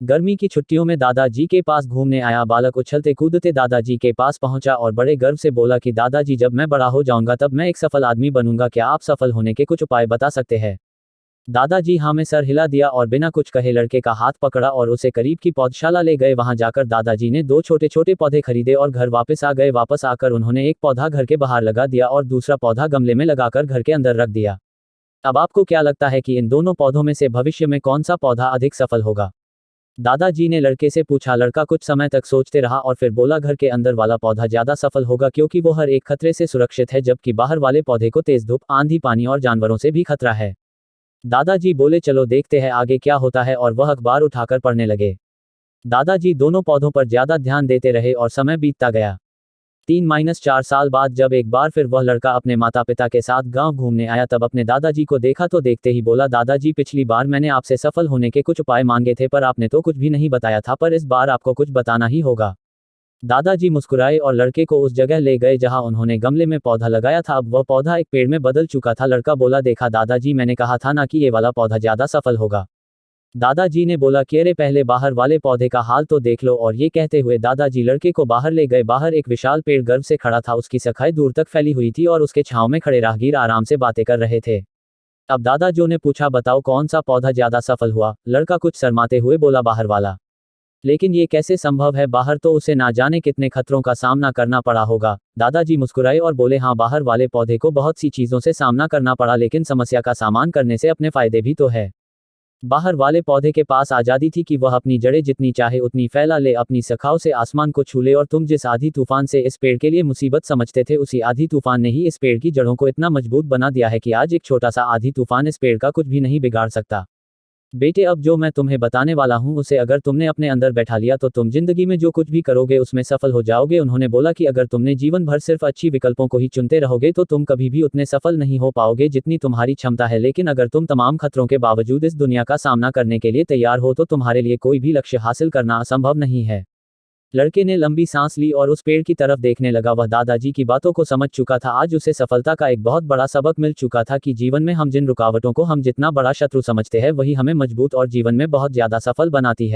गर्मी की छुट्टियों में दादाजी के पास घूमने आया बालक उछलते कूदते दादाजी के पास पहुंचा और बड़े गर्व से बोला कि दादाजी, जब मैं बड़ा हो जाऊंगा तब मैं एक सफल आदमी बनूंगा, क्या आप सफल होने के कुछ उपाय बता सकते हैं? दादाजी हाँ में सर हिला दिया और बिना कुछ कहे लड़के का हाथ पकड़ा और उसे करीब की पौधशाला ले गए। वहां जाकर दादाजी ने 2 छोटे छोटे पौधे खरीदे और घर वापस आ गए। वापस आकर उन्होंने एक पौधा घर के बाहर लगा दिया और दूसरा पौधा गमले में लगाकर घर के अंदर रख दिया। अब आपको क्या लगता है कि इन दोनों पौधों में से भविष्य में कौन सा पौधा अधिक सफल होगा? दादाजी ने लड़के से पूछा। लड़का कुछ समय तक सोचते रहा और फिर बोला, घर के अंदर वाला पौधा ज्यादा सफल होगा, क्योंकि वो हर एक खतरे से सुरक्षित है, जबकि बाहर वाले पौधे को तेज धूप, आंधी, पानी और जानवरों से भी खतरा है। दादाजी बोले, चलो देखते हैं आगे क्या होता है, और वह अखबार उठाकर पढ़ने लगे। दादाजी दोनों पौधों पर ज्यादा ध्यान देते रहे और समय बीतता गया। 3-4 साल बाद जब एक बार फिर वह लड़का अपने माता पिता के साथ गांव घूमने आया, तब अपने दादाजी को देखा तो देखते ही बोला, दादाजी, पिछली बार मैंने आपसे सफल होने के कुछ उपाय मांगे थे, पर आपने तो कुछ भी नहीं बताया था, पर इस बार आपको कुछ बताना ही होगा। दादाजी मुस्कुराए और लड़के को उस जगह ले गए जहां उन्होंने गमले में पौधा लगाया था। अब वह पौधा एक पेड़ में बदल चुका था। लड़का बोला, देखा दादाजी, मैंने कहा था ना कि ये वाला पौधा ज्यादा सफल होगा। दादाजी ने बोला कि अरे पहले बाहर वाले पौधे का हाल तो देख लो, और ये कहते हुए दादाजी लड़के को बाहर ले गए। बाहर एक विशाल पेड़ गर्व से खड़ा था, उसकी शाखाएं दूर तक फैली हुई थी और उसके छांव में खड़े राहगीर आराम से बातें कर रहे थे। अब दादाजी ने पूछा, बताओ कौन सा पौधा ज्यादा सफल हुआ? लड़का कुछ शर्माते हुए बोला, बाहर वाला। लेकिन ये कैसे संभव है? बाहर तो उसे ना जाने कितने खतरों का सामना करना पड़ा होगा। दादाजी मुस्कुराए और बोले, हाँ, बाहर वाले पौधे को बहुत सी चीजों से सामना करना पड़ा, लेकिन समस्या का सामना करने से अपने फायदे भी तो है। बाहर वाले पौधे के पास आजादी थी कि वह अपनी जड़ें जितनी चाहे उतनी फैला ले, अपनी शाखाओं से आसमान को छू ले, और तुम जिस आधी तूफान से इस पेड़ के लिए मुसीबत समझते थे, उसी आधी तूफान ने ही इस पेड़ की जड़ों को इतना मजबूत बना दिया है कि आज एक छोटा सा आधी तूफान इस पेड़ का कुछ भी नहीं बिगाड़ सकता। बेटे, अब जो मैं तुम्हें बताने वाला हूं उसे अगर तुमने अपने अंदर बैठा लिया तो तुम जिंदगी में जो कुछ भी करोगे उसमें सफल हो जाओगे। उन्होंने बोला कि अगर तुमने जीवन भर सिर्फ अच्छी विकल्पों को ही चुनते रहोगे तो तुम कभी भी उतने सफल नहीं हो पाओगे जितनी तुम्हारी क्षमता है, लेकिन अगर तुम तमाम खतरों के बावजूद इस दुनिया का सामना करने के लिए तैयार हो तो तुम्हारे लिए कोई भी लक्ष्य हासिल करना असंभव नहीं है। लड़के ने लंबी सांस ली और उस पेड़ की तरफ देखने लगा। वह दादाजी की बातों को समझ चुका था। आज उसे सफलता का एक बहुत बड़ा सबक मिल चुका था कि जीवन में हम जिन रुकावटों को हम जितना बड़ा शत्रु समझते हैं वही हमें मजबूत और जीवन में बहुत ज्यादा सफल बनाती है।